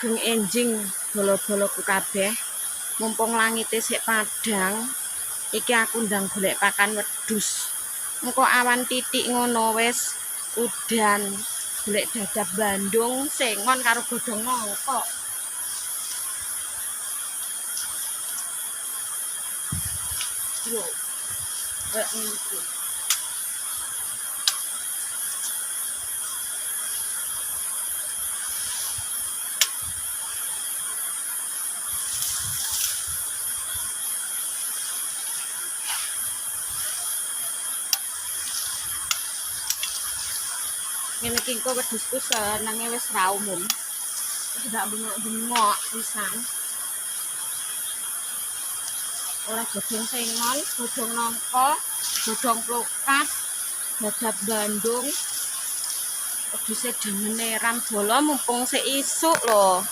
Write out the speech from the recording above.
Geng enjing bolo-boloku kabeh. Mumpung langite sik padhang, iki aku ndang golek pakan wedhus. Engko awan titik ngono wis udan. Golek dadap Bandung, sengon karo godhong nangka. Yo. Iki. Ngene iki engko wedhusku senenge wis ra umum. Wis ndak bengok-bengok pisan. Oleh godhong sengon, godhong nangka, godhong klokas, dadap Bandung. Wedhuse demene ram bolo mumpung sik isuk lho.